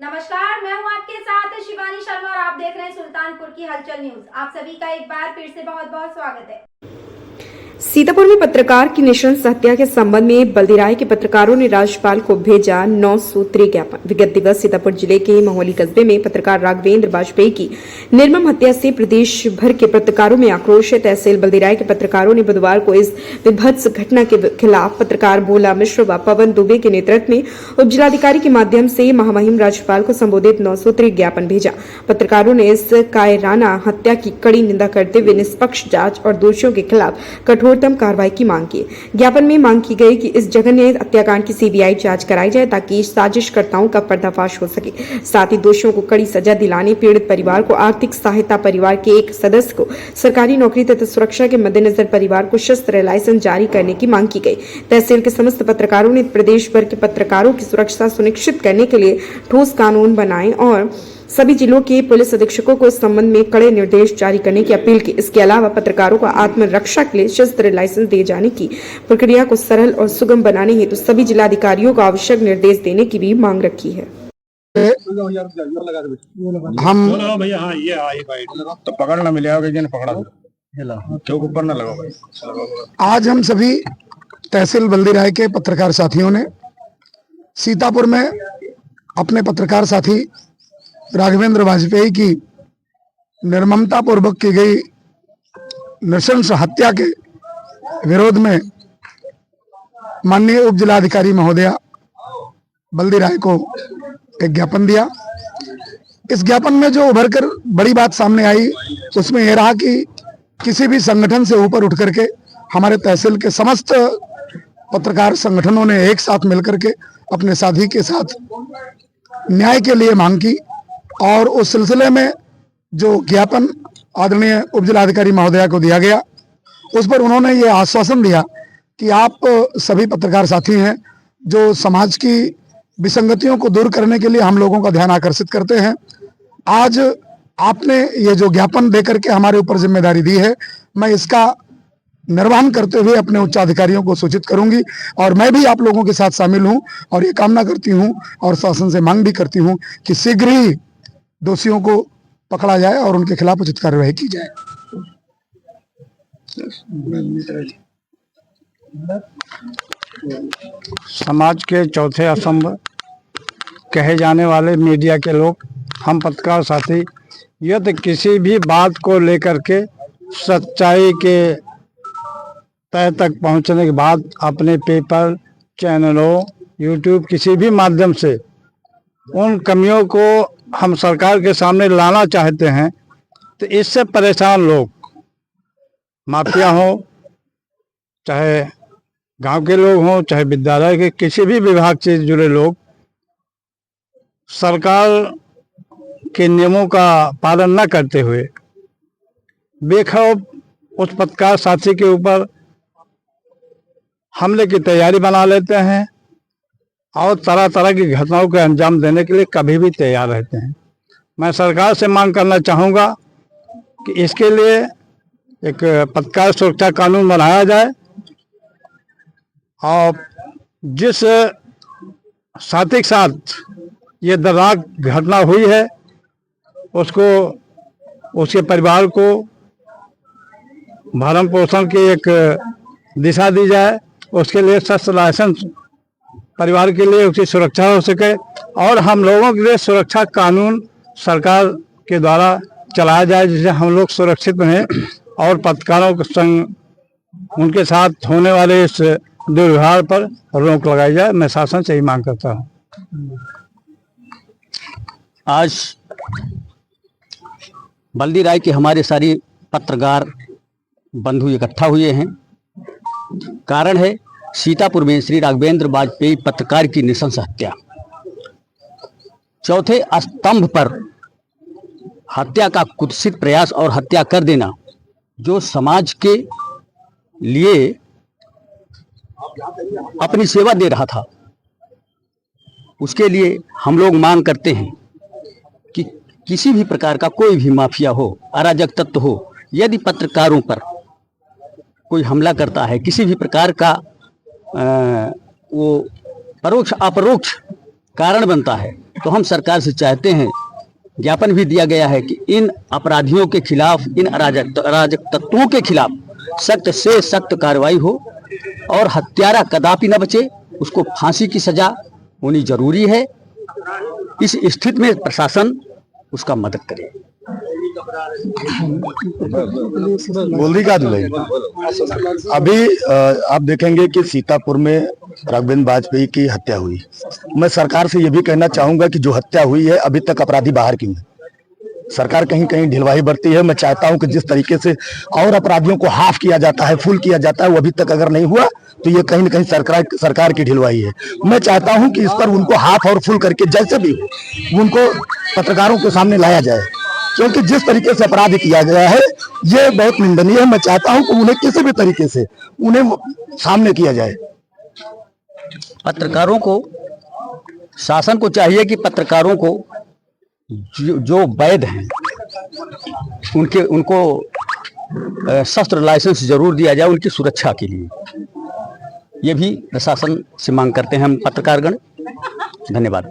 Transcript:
नमस्कार, मैं हूं आपके साथ शिवानी शर्मा और आप देख रहे हैं सुल्तानपुर की हलचल न्यूज। आप सभी का एक बार फिर से बहुत बहुत स्वागत है। सीतापुर में पत्रकार की नृशंस हत्या के संबंध में बल्दीराय के पत्रकारों ने राज्यपाल को भेजा 9 सूत्रीय ज्ञापन। विगत दिवस सीतापुर जिले के महोली कस्बे में पत्रकार राघवेंद्र वाजपेयी की निर्मम हत्या से प्रदेश भर के पत्रकारों में आक्रोश है। तहसील बल्दीराय के पत्रकारों ने बुधवार को इस विभत्स घटना के खिलाफ पत्रकार भोला मिश्र व पवन दुबे के नेतृत्व में उप जिलाधिकारी के माध्यम से महामहिम राज्यपाल को संबोधित 9 सूत्रीय ज्ञापन भेजा। पत्रकारों ने इस कायराना हत्या की कड़ी निंदा करते हुए निष्पक्ष जांच और दोषियों के खिलाफ कठोरतम कार्रवाई की मांग की। ज्ञापन में मांग की गई कि इस जघन्य हत्याकांड की सीबीआई जांच कराई जाए ताकि साजिशकर्ताओं का पर्दाफाश हो सके। साथ ही दोषियों को कड़ी सजा दिलाने, पीड़ित परिवार को आर्थिक सहायता, परिवार के एक सदस्य को सरकारी नौकरी तथा सुरक्षा के मद्देनजर परिवार को शस्त्र लाइसेंस जारी करने की मांग की गई। तहसील के समस्त पत्रकारों ने प्रदेश भर के पत्रकारों की सुरक्षा सुनिश्चित करने के लिए ठोस कानून बनाए और सभी जिलों के पुलिस अधीक्षकों को इस संबंध में कड़े निर्देश जारी करने की अपील की। इसके अलावा पत्रकारों को आत्मरक्षा के लिए शस्त्र लाइसेंस दिए जाने की प्रक्रिया को सरल और सुगम बनाने हेतु सभी जिलाधिकारियों को आवश्यक निर्देश देने की भी मांग रखी है। हम भैया हाँ ये तो पकड़ना मिलेगा पकड़ा चौक ऊपर ना लगा भाई। आज हम सभी तहसील बल्दीराय के पत्रकार साथियों ने सीतापुर में अपने पत्रकार साथी राघवेंद्र वाजपेयी की निर्ममता पूर्वक की गई नृशंस हत्या के विरोध में माननीय उप जिलाधिकारी महोदया बल्दीराय को एक ज्ञापन दिया। इस ज्ञापन में जो उभर कर बड़ी बात सामने आई उसमें यह रहा कि किसी भी संगठन से ऊपर उठ करके हमारे तहसील के समस्त पत्रकार संगठनों ने एक साथ मिलकर के अपने साथी के साथ न्याय के लिए मांग की और उस सिलसिले में जो ज्ञापन आदरणीय उप जिलाधिकारी महोदया को दिया गया उस पर उन्होंने ये आश्वासन दिया कि आप सभी पत्रकार साथी हैं जो समाज की विसंगतियों को दूर करने के लिए हम लोगों का ध्यान आकर्षित करते हैं। आज आपने ये जो ज्ञापन देकर के हमारे ऊपर जिम्मेदारी दी है, मैं इसका निर्वहन करते हुए अपने उच्चाधिकारियों को सूचित करूंगी और मैं भी आप लोगों के साथ शामिल हूं और ये कामना करती हूं और शासन से मांग भी करती हूं कि शीघ्र ही दोषियों को पकड़ा जाए और उनके खिलाफ उचित कार्यवाही की जाए। समाज के चौथे स्तंभ कहे जाने वाले मीडिया के लोग, हम पत्रकार साथी, यदि किसी भी बात को लेकर के सच्चाई के तय तक पहुंचने के बाद अपने पेपर, चैनलों, यूट्यूब किसी भी माध्यम से उन कमियों को हम सरकार के सामने लाना चाहते हैं तो इससे परेशान लोग, माफिया हो, चाहे गांव के लोग हों, चाहे विद्यालय के किसी भी विभाग से जुड़े लोग, सरकार के नियमों का पालन न करते हुए बेखौफ उस पत्रकार साथी के ऊपर हमले की तैयारी बना लेते हैं और तरह तरह की घटनाओं के अंजाम देने के लिए कभी भी तैयार रहते हैं। मैं सरकार से मांग करना चाहूँगा कि इसके लिए एक पत्रकार सुरक्षा कानून बनाया जाए और जिस साथी के साथ ये दर्दनाक घटना हुई है उसको, उसके परिवार को भरण पोषण की एक दिशा दी जाए, उसके लिए शस्त्र लाइसेंस परिवार के लिए उसकी सुरक्षा हो सके और हम लोगों के लिए सुरक्षा कानून सरकार के द्वारा चलाया जाए जिससे हम लोग सुरक्षित रहें और पत्रकारों के संग उनके साथ होने वाले इस दुर्व्यवहार पर रोक लगाई जाए। मैं शासन से ही मांग करता हूँ। आज बल्दीराय के हमारे सारे पत्रकार बंधु इकट्ठा हुए हैं। कारण है सीतापुर में श्री राघवेंद्र वाजपेयी पत्रकार की नृशंस हत्या। चौथे स्तंभ पर हत्या का कुत्सित प्रयास और हत्या कर देना जो समाज के लिए अपनी सेवा दे रहा था, उसके लिए हम लोग मांग करते हैं कि किसी भी प्रकार का कोई भी माफिया हो, अराजक तत्व हो, यदि पत्रकारों पर कोई हमला करता है, किसी भी प्रकार का वो परोक्ष अपरोक्ष कारण बनता है तो हम सरकार से चाहते हैं, ज्ञापन भी दिया गया है कि इन अपराधियों के खिलाफ, इन अराजक तत्वों के खिलाफ सख्त से सख्त कार्रवाई हो और हत्यारा कदापि न बचे, उसको फांसी की सजा होनी जरूरी है। इस स्थिति में प्रशासन उसका मदद करे। बोल का अभी आप देखेंगे कि सीतापुर में राघवेंद्र वाजपेयी की हत्या हुई। मैं सरकार से यह भी कहना चाहूंगा कि जो हत्या हुई है अभी तक अपराधी बाहर क्यों है? सरकार कहीं कहीं ढिलवाही बरती है। मैं चाहता हूं कि जिस तरीके से और अपराधियों को हाफ किया जाता है, फुल किया जाता है, वो अभी तक अगर नहीं हुआ तो ये कहीं न कहीं सरकार की ढिलवाही है। मैं चाहता हूं कि इस पर उनको हाफ और फुल करके जैसे भी हो उनको पत्रकारों के सामने लाया जाए, क्योंकि जिस तरीके से अपराध किया गया है ये बहुत निंदनीय है। मैं चाहता हूं कि उन्हें किसी भी तरीके से उन्हें सामने किया जाए। पत्रकारों को, शासन को चाहिए कि पत्रकारों को जो वैध हैं उनको शस्त्र लाइसेंस जरूर दिया जाए उनकी सुरक्षा के लिए। ये भी प्रशासन से मांग करते हैं हम पत्रकारगण। धन्यवाद।